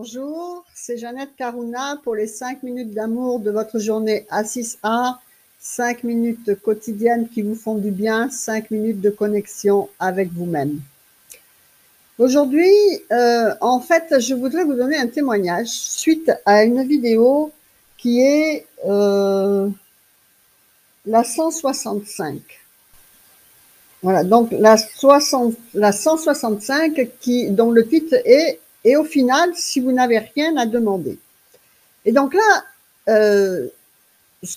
Bonjour, c'est Jeannette Carouna pour les 5 minutes d'amour de votre journée A6A, 5 minutes quotidiennes qui vous font du bien, 5 minutes de connexion avec vous-même. Aujourd'hui, en fait, je voudrais vous donner un témoignage suite à une vidéo qui est la 165. Voilà, donc la 165 dont le titre est « Et au final, si vous n'avez rien à demander ». Et donc là,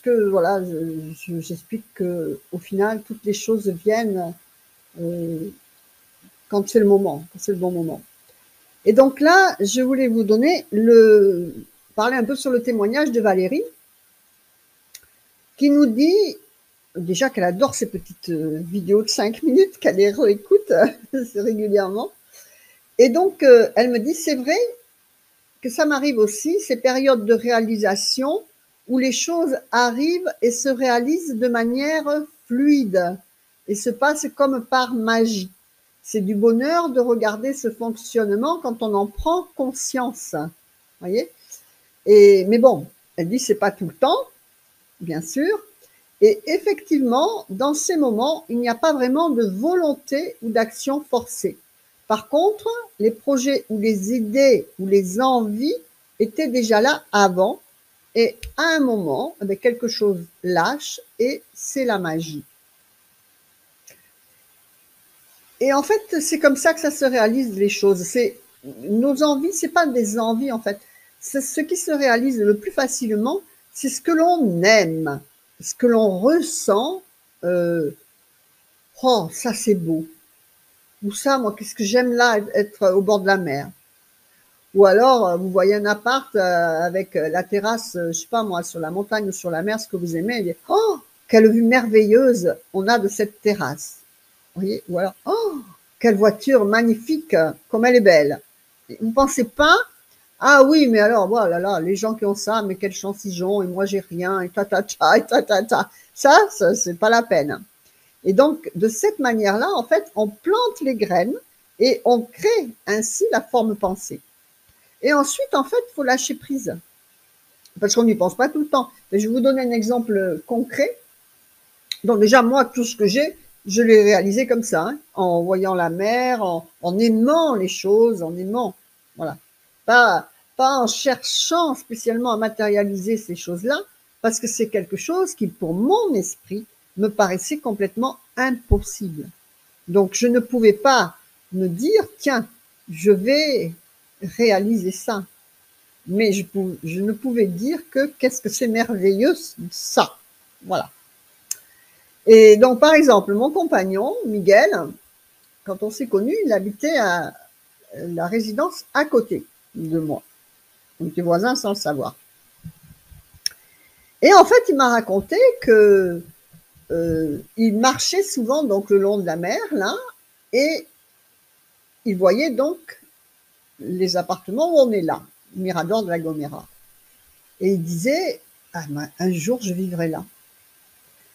voilà, j'explique qu'au final, toutes les choses viennent quand c'est le moment, quand c'est le bon moment. Et donc là, je voulais vous parler un peu sur le témoignage de Valérie, qui nous dit déjà qu'elle adore ces petites vidéos de 5 minutes, qu'elle les réécoute régulièrement. Et donc, elle me dit, c'est vrai que ça m'arrive aussi, ces périodes de réalisation où les choses arrivent et se réalisent de manière fluide et se passent comme par magie. C'est du bonheur de regarder ce fonctionnement quand on en prend conscience. Voyez ? Mais bon, elle dit, c'est pas tout le temps, bien sûr. Et effectivement, dans ces moments, il n'y a pas vraiment de volonté ou d'action forcée. Par contre, les projets ou les idées ou les envies étaient déjà là avant et à un moment, quelque chose lâche et c'est la magie. Et en fait, c'est comme ça que ça se réalise les choses. Nos envies, c'est pas des envies en fait. C'est ce qui se réalise le plus facilement, c'est ce que l'on aime, ce que l'on ressent. Oh, ça c'est beau. Ou ça, moi, qu'est-ce que j'aime là, être au bord de la mer. Ou alors, vous voyez un appart avec la terrasse, je sais pas moi, sur la montagne ou sur la mer, ce que vous aimez, et dites, oh, quelle vue merveilleuse on a de cette terrasse. Vous voyez? Ou alors, oh, quelle voiture magnifique, comme elle est belle. Vous ne pensez pas, ah oui, mais alors, voilà, là, les gens qui ont ça, mais quelle chance ils ont, et moi j'ai rien, et ta. Ça, c'est pas la peine. Et donc, de cette manière-là, en fait, on plante les graines et on crée ainsi la forme pensée. Et ensuite, en fait, il faut lâcher prise. Parce qu'on n'y pense pas tout le temps. Mais je vais vous donner un exemple concret. Donc déjà, moi, tout ce que j'ai, je l'ai réalisé comme ça, hein, en voyant la mer, en aimant les choses, en aimant. Voilà. Pas en cherchant spécialement à matérialiser ces choses-là, parce que c'est quelque chose qui, pour mon esprit, me paraissait complètement impossible. Donc, je ne pouvais pas me dire, tiens, je vais réaliser ça. Mais je ne pouvais dire que qu'est-ce que c'est merveilleux ça. Voilà. Et donc, par exemple, mon compagnon, Miguel, quand on s'est connus, il habitait à la résidence à côté de moi. On était voisins sans le savoir. Et en fait, il m'a raconté que il marchait souvent donc le long de la mer, là, et il voyait donc les appartements où on est là, Mirador de la Gomera. Et il disait, ah, un jour, je vivrai là.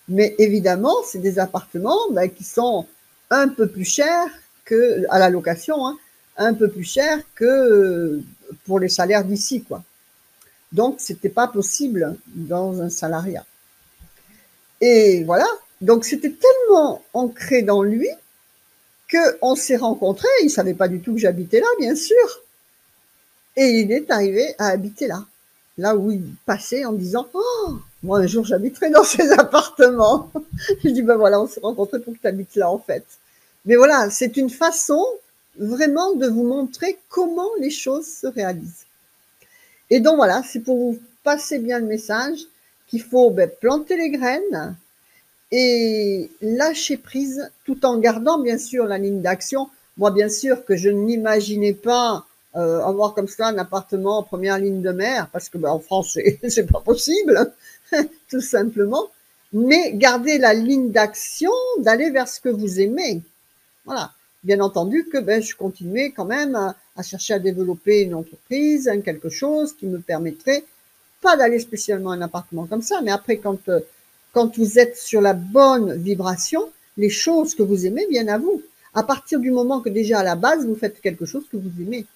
Mais évidemment, c'est des appartements qui sont un peu plus chers que, à la location, hein, un peu plus chers que pour les salaires d'ici, quoi. Donc, c'était pas possible dans un salariat. Et voilà. Donc, c'était tellement ancré dans lui qu'on s'est rencontrés. Il savait pas du tout que j'habitais là, bien sûr. Et il est arrivé à habiter là. Là où il passait en disant, oh, moi, un jour, j'habiterai dans ces appartements. Je dis, ben voilà, on s'est rencontrés pour que tu habites là, en fait. Mais voilà, c'est une façon vraiment de vous montrer comment les choses se réalisent. Et donc, voilà, c'est pour vous passer bien le message qu'il faut planter les graines et lâcher prise tout en gardant, bien sûr, la ligne d'action. Moi, bien sûr, que je n'imaginais pas avoir comme ça un appartement en première ligne de mer, parce que en France, c'est pas possible, tout simplement. Mais garder la ligne d'action, d'aller vers ce que vous aimez. Voilà. Bien entendu que je continuais quand même à chercher à développer une entreprise, quelque chose qui me permettrait pas d'aller spécialement à un appartement comme ça, mais après, quand vous êtes sur la bonne vibration, les choses que vous aimez viennent à vous. À partir du moment que déjà à la base, vous faites quelque chose que vous aimez.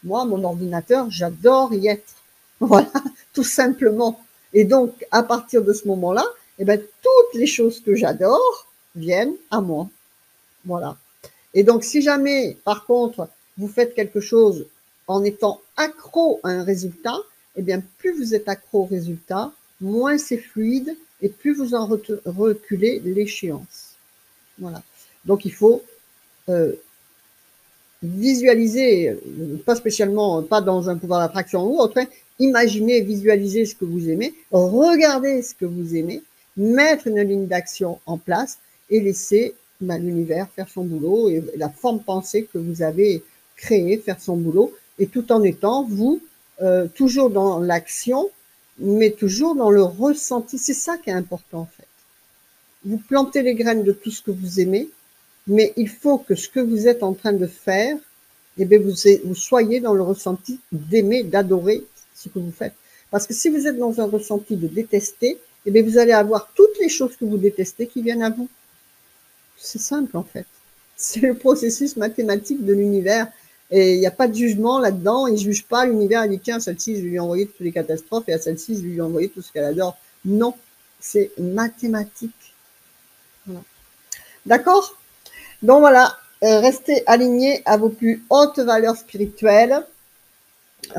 Moi, mon ordinateur, j'adore y être. Voilà, tout simplement. Et donc, à partir de ce moment-là, eh ben, toutes les choses que j'adore viennent à moi. Voilà. Et donc, si jamais, par contre, vous faites quelque chose en étant accro à un résultat, eh bien, plus vous êtes accro au résultat, moins c'est fluide et plus vous en reculez l'échéance. Voilà. Donc, il faut visualiser, pas spécialement, pas dans un pouvoir d'attraction ou autre, hein, imaginez, visualisez ce que vous aimez, regardez ce que vous aimez, mettre une ligne d'action en place et laisser l'univers faire son boulot et la forme pensée que vous avez créée faire son boulot, et tout en étant, vous, toujours dans l'action, mais toujours dans le ressenti. C'est ça qui est important, en fait. Vous plantez les graines de tout ce que vous aimez, mais il faut que ce que vous êtes en train de faire, eh bien, vous soyez dans le ressenti d'aimer, d'adorer ce que vous faites. Parce que si vous êtes dans un ressenti de détester, eh bien, vous allez avoir toutes les choses que vous détestez qui viennent à vous. C'est simple, en fait. C'est le processus mathématique de l'univers. Et il n'y a pas de jugement là-dedans. Il ne juge pas l'univers. Il dit, tiens, celle-ci, je lui ai envoyé toutes les catastrophes, et à celle-ci, je lui ai envoyé tout ce qu'elle adore. Non, c'est mathématique. Voilà. D'accord? Donc voilà, restez alignés à vos plus hautes valeurs spirituelles.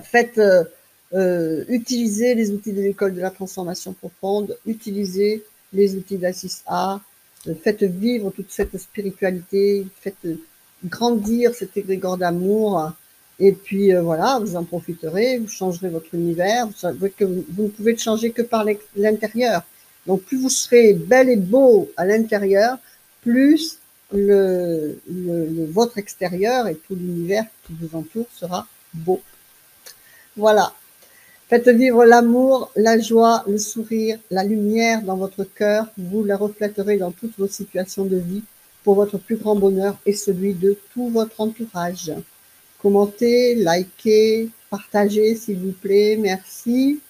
Faites, utilisez les outils de l'école de la transformation profonde, utilisez les outils d'A6A, faites vivre toute cette spiritualité, faites grandir cet égrégore d'amour, et puis voilà, vous en profiterez, vous changerez votre univers, vous savez que vous ne pouvez le changer que par l'intérieur. Donc plus vous serez bel et beau à l'intérieur, plus votre extérieur et tout l'univers qui vous entoure sera beau. Voilà. Faites vivre l'amour, la joie, le sourire, la lumière dans votre cœur. Vous la reflèterez dans toutes vos situations de vie pour votre plus grand bonheur et celui de tout votre entourage. Commentez, likez, partagez s'il vous plaît. Merci.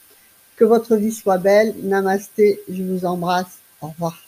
Que votre vie soit belle. Namasté. Je vous embrasse. Au revoir.